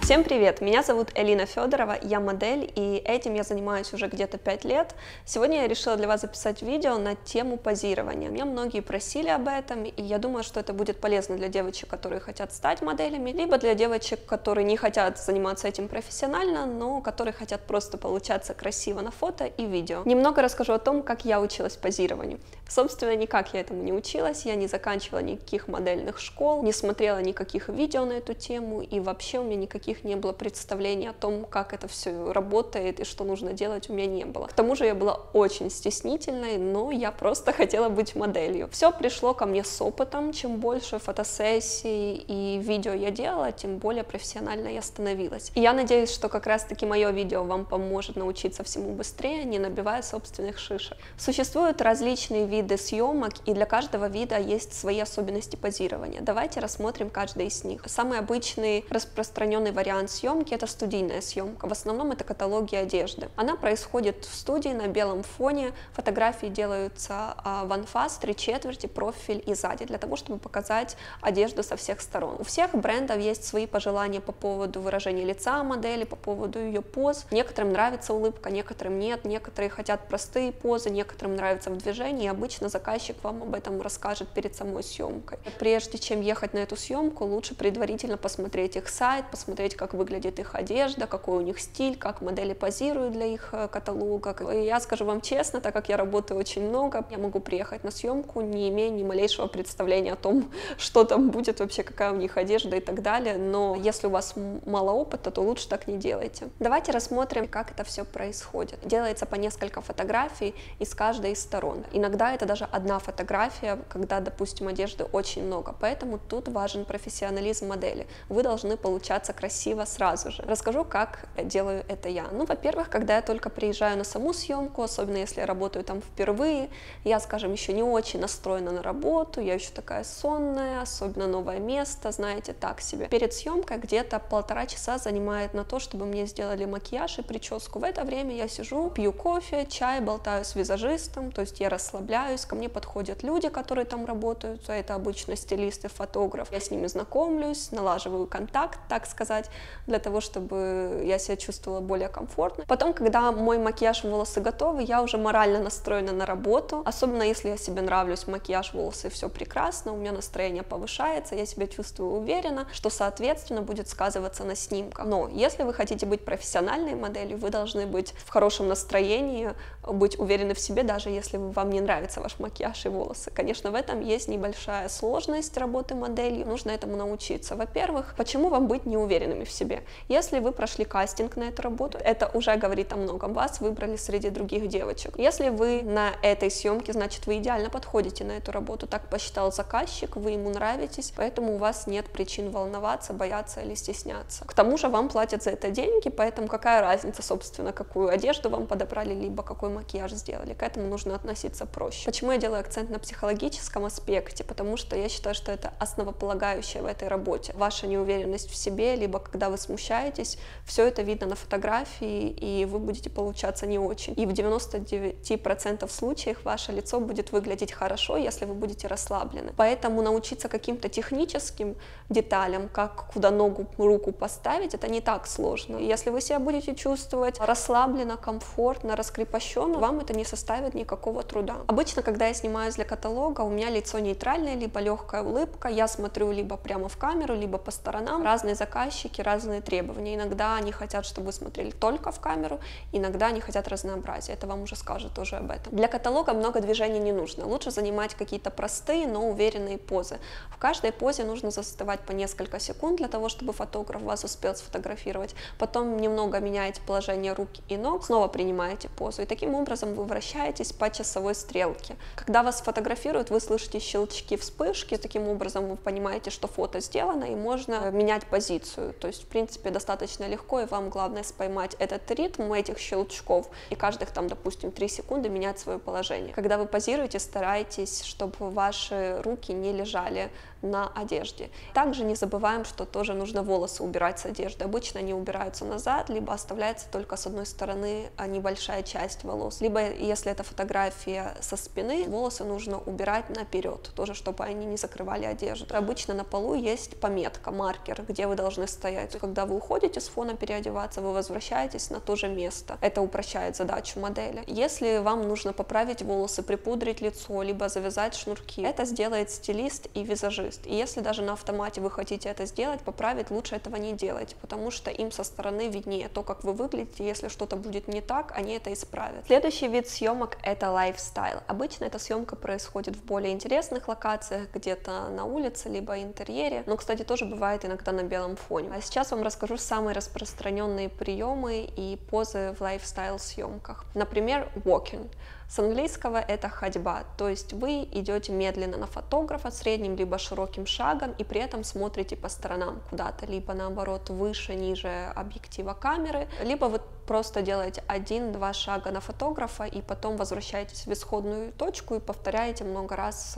Всем привет! Меня зовут Элина Федорова, я модель, и этим я занимаюсь уже где-то 5 лет. Сегодня я решила для вас записать видео на тему позирования. Меня многие просили об этом, и я думаю, что это будет полезно для девочек, которые хотят стать моделями, либо для девочек, которые не хотят заниматься этим профессионально, но которые хотят просто получаться красиво на фото и видео. Немного расскажу о том, как я училась позированию. Собственно, никак я этому не училась, я не заканчивала никаких модельных школ, не смотрела никаких видео на эту тему, и вообще у меня никаких не было представления о том, как это все работает и что нужно делать, у меня не было. К тому же я была очень стеснительной, но я просто хотела быть моделью. Все пришло ко мне с опытом, чем больше фотосессий и видео я делала, тем более профессионально я становилась. И я надеюсь, что как раз-таки мое видео вам поможет научиться всему быстрее, не набивая собственных шишек. Существуют различные виды съемок, и для каждого вида есть свои особенности позирования. Давайте рассмотрим каждый из них. Самый обычный распространенный вариант съемки — это студийная съемка. В основном это каталоги одежды. Она происходит в студии на белом фоне. Фотографии делаются в анфас, 3/4, профиль и сзади, для того, чтобы показать одежду со всех сторон. У всех брендов есть свои пожелания по поводу выражения лица модели, по поводу ее поз. Некоторым нравится улыбка, некоторым нет. Некоторые хотят простые позы, некоторым нравится в движении. И обычно заказчик вам об этом расскажет перед самой съемкой. Прежде чем ехать на эту съемку, лучше предварительно посмотреть их сайт, посмотреть, как выглядит их одежда, какой у них стиль, как модели позируют для их каталога. И я скажу вам честно, так как я работаю очень много, я могу приехать на съемку, не имея ни малейшего представления о том, что там будет вообще, какая у них одежда и так далее. Но если у вас мало опыта, то лучше так не делайте. Давайте рассмотрим, как это все происходит. Делается по несколько фотографий из каждой из сторон. Иногда это даже одна фотография, когда, допустим, одежды очень много. Поэтому тут важен профессионализм модели. Вы должны получаться красиво сразу же. Расскажу, как делаю это я. Ну, во-первых, когда я только приезжаю на саму съемку, особенно если я работаю там впервые, я, скажем, еще не очень настроена на работу, я еще такая сонная, особенно новое место, знаете, так себе. Перед съемкой где-то 1,5 часа занимает на то, чтобы мне сделали макияж и прическу. В это время я сижу, пью кофе, чай, болтаю с визажистом, то есть я расслабляюсь, ко мне подходят люди, которые там работают, это обычно стилисты, фотограф. Я с ними знакомлюсь, налаживаю контакт, так сказать, для того, чтобы я себя чувствовала более комфортно. Потом, когда мой макияж, волосы готовы, я уже морально настроена на работу, особенно если я себе нравлюсь, макияж, волосы, все прекрасно, у меня настроение повышается, я себя чувствую уверенно, что, соответственно, будет сказываться на снимках. Но если вы хотите быть профессиональной моделью, вы должны быть в хорошем настроении, быть уверены в себе, даже если вам не нравится ваш макияж и волосы. Конечно, в этом есть небольшая сложность работы моделью, нужно этому научиться. Во-первых, почему вам быть неуверенными в себе? Если вы прошли кастинг на эту работу, это уже говорит о многом. Вас выбрали среди других девочек. Если вы на этой съемке, значит, вы идеально подходите на эту работу. Так посчитал заказчик, вы ему нравитесь, поэтому у вас нет причин волноваться, бояться или стесняться. К тому же вам платят за это деньги, поэтому какая разница, собственно, какую одежду вам подобрали, либо какой макияж сделали. К этому нужно относиться проще. Почему я делаю акцент на психологическом аспекте? Потому что я считаю, что это основополагающее в этой работе. Ваша неуверенность в себе, либо когда вы смущаетесь, все это видно на фотографии, и вы будете получаться не очень. И в 99% случаев ваше лицо будет выглядеть хорошо, если вы будете расслаблены. Поэтому научиться каким-то техническим деталям, как куда ногу, руку поставить, это не так сложно. И если вы себя будете чувствовать расслабленно, комфортно, раскрепощенно, вам это не составит никакого труда. Обычно, когда я снимаюсь для каталога, у меня лицо нейтральное, либо легкая улыбка, я смотрю либо прямо в камеру, либо по сторонам. Разные заказчики, разные требования. Иногда они хотят, чтобы вы смотрели только в камеру, иногда они хотят разнообразия. Это вам уже скажут тоже об этом. Для каталога много движений не нужно. Лучше занимать какие-то простые, но уверенные позы. В каждой позе нужно застывать по несколько секунд для того, чтобы фотограф вас успел сфотографировать. Потом немного меняете положение рук и ног, снова принимаете позу. И таким образом вы вращаетесь по часовой стрелке. Когда вас фотографируют, вы слышите щелчки, вспышки. Таким образом вы понимаете, что фото сделано, и можно менять позицию. То есть, в принципе, достаточно легко, и вам главное поймать этот ритм этих щелчков и каждых там, допустим, 3 секунды менять свое положение. Когда вы позируете, старайтесь, чтобы ваши руки не лежали на одежде. Также не забываем, что тоже нужно волосы убирать с одежды. Обычно они убираются назад, либо оставляется только с одной стороны небольшая часть волос. Либо, если это фотография со спины, волосы нужно убирать наперед, тоже чтобы они не закрывали одежду. Обычно на полу есть пометка, маркер, где вы должны стоять. Когда вы уходите с фона переодеваться, вы возвращаетесь на то же место. Это упрощает задачу модели. Если вам нужно поправить волосы, припудрить лицо, либо завязать шнурки, это сделает стилист и визажист. И если даже на автомате вы хотите это сделать, поправить, лучше этого не делать, потому что им со стороны виднее то, как вы выглядите. Если что-то будет не так, они это исправят. Следующий вид съемок — это лайфстайл. Обычно эта съемка происходит в более интересных локациях, где-то на улице, либо интерьере, но, кстати, тоже бывает иногда на белом фоне. А сейчас вам расскажу самые распространенные приемы и позы в лайфстайл съемках. Например, walking. С английского это ходьба, то есть вы идете медленно на фотографа средним либо широким шагом и при этом смотрите по сторонам куда-то, либо наоборот выше, ниже объектива камеры, либо вы просто делаете 1-2 шага на фотографа и потом возвращаетесь в исходную точку и повторяете много раз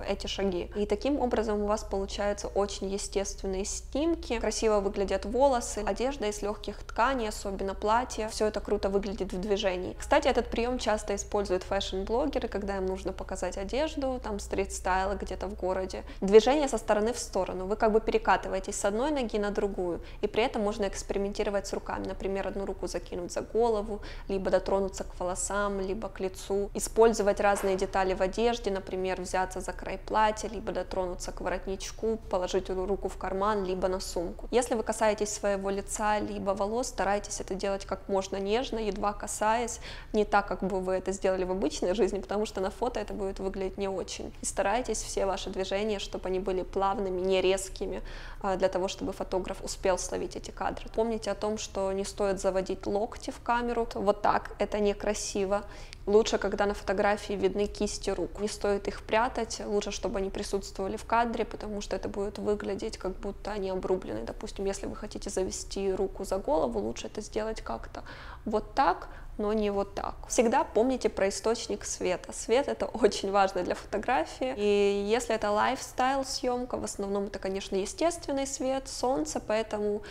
эти шаги. И таким образом у вас получаются очень естественные снимки, красиво выглядят волосы, одежда из легких тканей, особенно платье, все это круто выглядит в движении. Кстати, этот прием часто используют фэшн-блогеры, когда им нужно показать одежду, там стрит-стайл где-то в городе. Движение со стороны в сторону, вы как бы перекатываетесь с одной ноги на другую, и при этом можно экспериментировать с руками, например, одну руку закинуть за голову, либо дотронуться к волосам, либо к лицу, использовать разные детали в одежде, например, взяться за край платья, либо дотронуться к воротничку, положить руку в карман, либо на сумку. Если вы касаетесь своего лица, либо волос, старайтесь это делать как можно нежно, едва касаясь, не так, как бы вы это сделали в обычной жизни, потому что на фото это будет выглядеть не очень. И старайтесь все ваши движения, чтобы они были плавными, не резкими, для того, чтобы фотограф успел словить эти кадры. Помните о том, что не стоит заводить локти в камеру, вот так, это некрасиво. Лучше, когда на фотографии видны кисти рук. Не стоит их прятать, лучше, чтобы они присутствовали в кадре, потому что это будет выглядеть, как будто они обрублены. Допустим, если вы хотите завести руку за голову, лучше это сделать как-то вот так, но не вот так. Всегда помните про источник света. Свет — это очень важно для фотографии. И если это лайфстайл съемка, в основном это, конечно, естественный свет, солнце, поэтому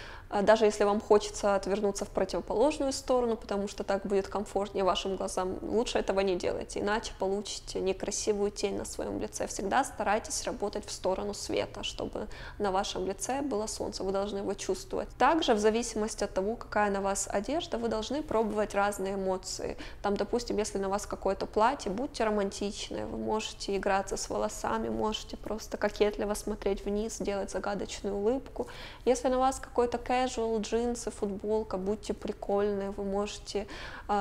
даже если вам хочется отвернуться в противоположную сторону, потому что так будет комфортнее вашим глазам, лучше этого не делайте, иначе получите некрасивую тень на своем лице. Всегда старайтесь работать в сторону света, чтобы на вашем лице было солнце, вы должны его чувствовать. Также, в зависимости от того, какая на вас одежда, вы должны пробовать разные эмоции. Там, допустим, если на вас какое-то платье, будьте романтичны, вы можете играться с волосами, можете просто кокетливо смотреть вниз, делать загадочную улыбку. Если на вас какой-то casual, джинсы, футболка, будьте прикольны, вы можете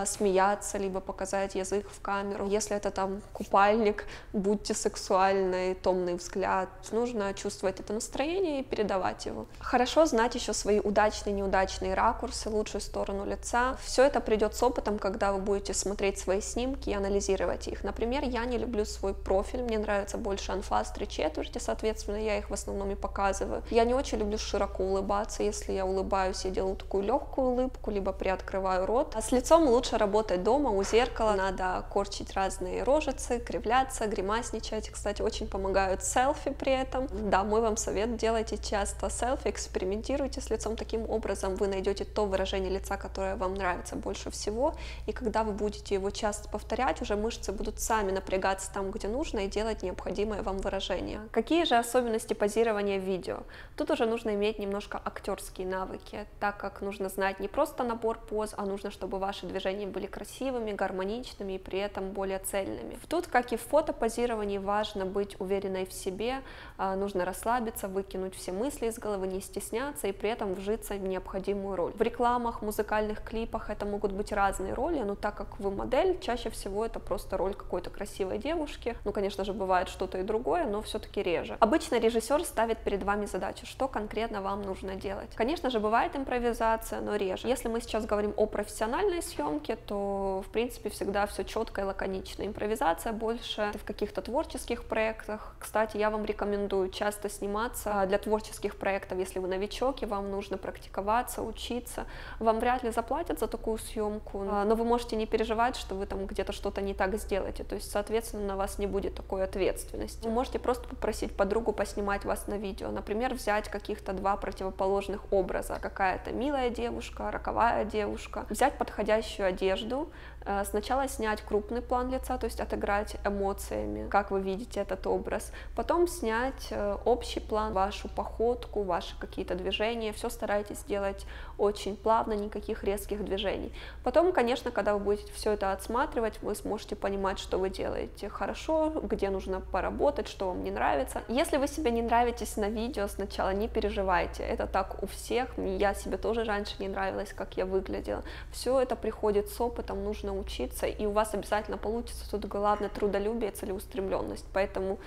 смеяться, либо показать язык в камеру. Если это там купальник, будьте сексуальны, томный взгляд. Нужно чувствовать это настроение и передавать его. Хорошо знать еще свои удачные, неудачные ракурсы, лучшую сторону лица. Все это придет с опытом, когда вы будете смотреть свои снимки и анализировать их. Например, я не люблю свой профиль, мне нравится больше анфас 3/4, соответственно, я их в основном и показываю. Я не очень люблю широко улыбаться, если я улыбаюсь, я делаю такую легкую улыбку, либо приоткрываю рот. А с лицом лучше работать дома, у зеркала, надо корчить разные рожицы, кривляться, гримасничать. Кстати, очень помогают селфи при этом. Да, мой вам совет, делайте часто селфи, экспериментируйте с лицом, таким образом вы найдете то выражение лица, которое вам нравится больше всего, и когда вы будете его часто повторять, уже мышцы будут сами напрягаться там, где нужно, и делать необходимое вам выражение. Какие же особенности позирования в видео? Тут уже нужно иметь немножко актерские навыки, так как нужно знать не просто набор поз, а нужно, чтобы ваши движения были красивыми, гармоничными и при этом более цельными. Тут, как и в фотопозировании, важно быть уверенной в себе, нужно расслабиться, выкинуть все мысли из головы, не стесняться и при этом вжиться в необходимую роль. В рекламах, музыкальных клипах это могут быть разные разные роли, но так как вы модель, чаще всего это просто роль какой-то красивой девушки. Ну, конечно же, бывает что-то и другое, но все-таки реже. Обычно режиссер ставит перед вами задачу, что конкретно вам нужно делать. Конечно же, бывает импровизация, но реже. Если мы сейчас говорим о профессиональной съемке, то, в принципе, всегда все четко и лаконично. Импровизация больше в каких-то творческих проектах. Кстати, я вам рекомендую часто сниматься для творческих проектов, если вы новичок, и вам нужно практиковаться, учиться. Вам вряд ли заплатят за такую съемку, но вы можете не переживать, что вы там где-то что-то не так сделаете, то есть, соответственно, на вас не будет такой ответственности. Вы можете просто попросить подругу поснимать вас на видео, например, взять каких-то два противоположных образа, какая-то милая девушка, роковая девушка, взять подходящую одежду, сначала снять крупный план лица, то есть отыграть эмоциями, как вы видите этот образ, потом снять общий план, вашу походку, ваши какие-то движения, все старайтесь делать очень плавно, никаких резких движений. Потом, конечно, когда вы будете все это отсматривать, вы сможете понимать, что вы делаете хорошо, где нужно поработать, что вам не нравится. Если вы себе не нравитесь на видео сначала, не переживайте, это так у всех, я себе тоже раньше не нравилась, как я выглядела. Все это приходит с опытом, нужно учиться, и у вас обязательно получится. Тут главное трудолюбие и целеустремленность, поэтому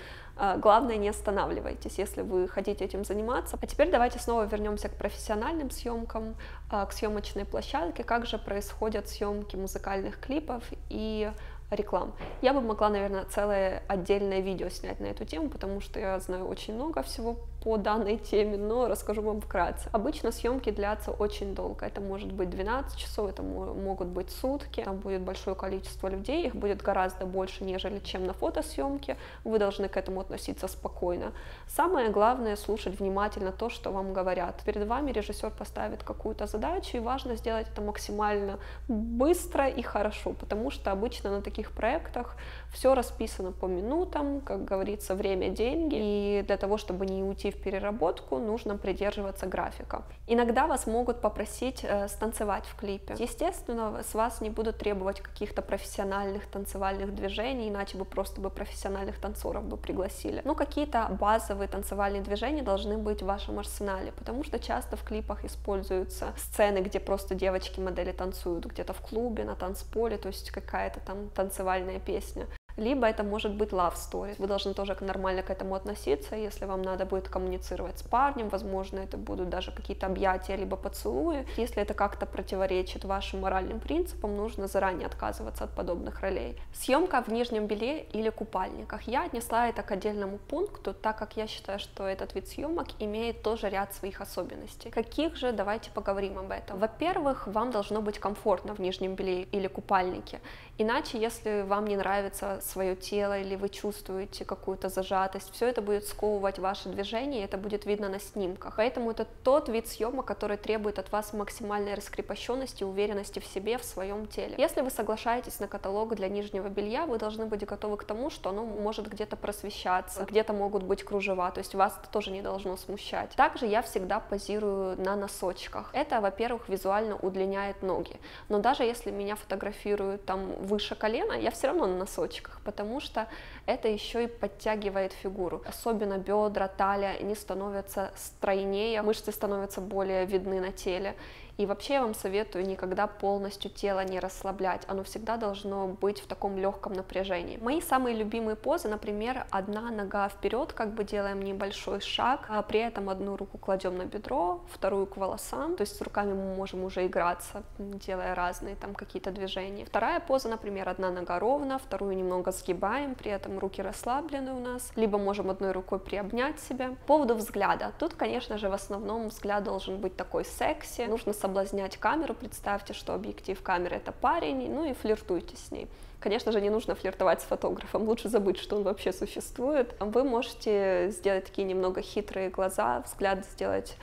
главное, не останавливайтесь, если вы хотите этим заниматься. А теперь давайте снова вернемся к профессиональным съемкам, к съемочной площадке, как же происходят съемки музыкальных клипов и реклам. Я бы могла, наверное, целое отдельное видео снять на эту тему, потому что я знаю очень много всего по данной теме, но расскажу вам вкратце. Обычно съемки длятся очень долго, это может быть 12 часов, это могут быть сутки, там будет большое количество людей, их будет гораздо больше, нежели чем на фотосъемке, вы должны к этому относиться спокойно. Самое главное — слушать внимательно то, что вам говорят. Перед вами режиссер поставит какую-то задачу, и важно сделать это максимально быстро и хорошо, потому что обычно на таких проектах все расписано по минутам, как говорится, время — деньги, и для того, чтобы не уйти в переработку, нужно придерживаться графика. Иногда вас могут попросить станцевать в клипе. Естественно, с вас не будут требовать каких-то профессиональных танцевальных движений, иначе бы просто профессиональных танцоров бы пригласили. Но какие-то базовые танцевальные движения должны быть в вашем арсенале, потому что часто в клипах используются сцены, где просто девочки-модели танцуют где-то в клубе, на танцполе, то есть какая-то там танцевальная песня. Либо это может быть love story. Вы должны тоже нормально к этому относиться. Если вам надо будет коммуницировать с парнем, возможно, это будут даже какие-то объятия, либо поцелуи. Если это как-то противоречит вашим моральным принципам, нужно заранее отказываться от подобных ролей. Съемка в нижнем белье или купальниках. Я отнесла это к отдельному пункту, так как я считаю, что этот вид съемок имеет тоже ряд своих особенностей. Каких же? Давайте поговорим об этом. Во-первых, вам должно быть комфортно в нижнем белье или купальнике. Иначе, если вам не нравится свое тело или вы чувствуете какую-то зажатость, все это будет сковывать ваши движения, и это будет видно на снимках. Поэтому это тот вид съемок, который требует от вас максимальной раскрепощенности, уверенности в себе, в своем теле. Если вы соглашаетесь на каталог для нижнего белья, вы должны быть готовы к тому, что оно может где-то просвещаться, где-то могут быть кружева, то есть вас это тоже не должно смущать. Также я всегда позирую на носочках. Это, во-первых, визуально удлиняет ноги, но даже если меня фотографируют там выше колена, я все равно на носочках, потому что это еще и подтягивает фигуру. Особенно бедра, талия, они становятся стройнее, мышцы становятся более видны на теле. И вообще я вам советую никогда полностью тело не расслаблять, оно всегда должно быть в таком легком напряжении. Мои самые любимые позы, например, одна нога вперед, как бы делаем небольшой шаг, а при этом одну руку кладем на бедро, вторую к волосам, то есть с руками мы можем уже играться, делая разные там какие-то движения. Вторая поза, например, одна нога ровно, вторую немного сгибаем, при этом руки расслаблены у нас, либо можем одной рукой приобнять себя. По поводу взгляда, тут, конечно же, в основном взгляд должен быть такой секси, нужно соблазнять камеру, представьте, что объектив камеры — это парень, ну и флиртуйте с ней. Конечно же, не нужно флиртовать с фотографом, лучше забыть, что он вообще существует. Вы можете сделать такие немного хитрые глаза, взгляд сделать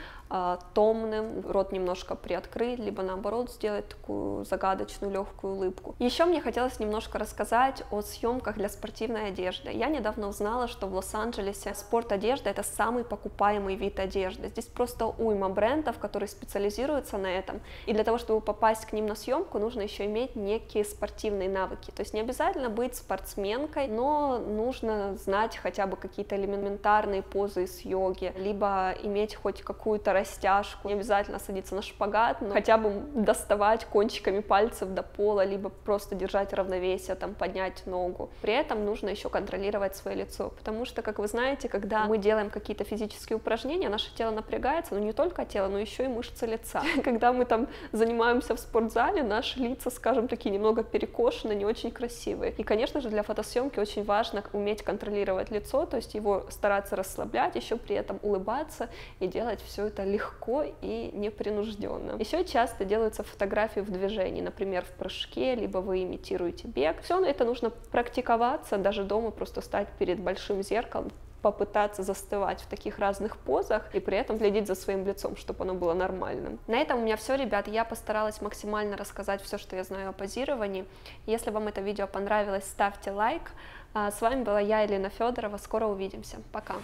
томным, рот немножко приоткрыть, либо наоборот сделать такую загадочную легкую улыбку. Еще мне хотелось немножко рассказать о съемках для спортивной одежды. Я недавно узнала, что в Лос-Анджелесе спорт-одежда — это самый покупаемый вид одежды. Здесь просто уйма брендов, которые специализируются на этом, и для того, чтобы попасть к ним на съемку, нужно еще иметь некие спортивные навыки. То То есть не обязательно быть спортсменкой, но нужно знать хотя бы какие-то элементарные позы из йоги, либо иметь хоть какую-то растяжку, не обязательно садиться на шпагат, но хотя бы доставать кончиками пальцев до пола, либо просто держать равновесие, там, поднять ногу. При этом нужно еще контролировать свое лицо, потому что, как вы знаете, когда мы делаем какие-то физические упражнения, наше тело напрягается, но не только тело, но еще и мышцы лица. Когда мы там занимаемся в спортзале, наши лица, скажем, такие немного перекошены, не очень красивые. И, конечно же, для фотосъемки очень важно уметь контролировать лицо, то есть его стараться расслаблять, еще при этом улыбаться и делать все это легко и непринужденно. Еще часто делаются фотографии в движении, например, в прыжке, либо вы имитируете бег. Все это нужно практиковаться, даже дома просто стать перед большим зеркалом, попытаться застывать в таких разных позах и при этом следить за своим лицом, чтобы оно было нормальным. На этом у меня все, ребят. Я постаралась максимально рассказать все, что я знаю о позировании. Если вам это видео понравилось, ставьте лайк. С вами была я, Елена Федорова. Скоро увидимся. Пока!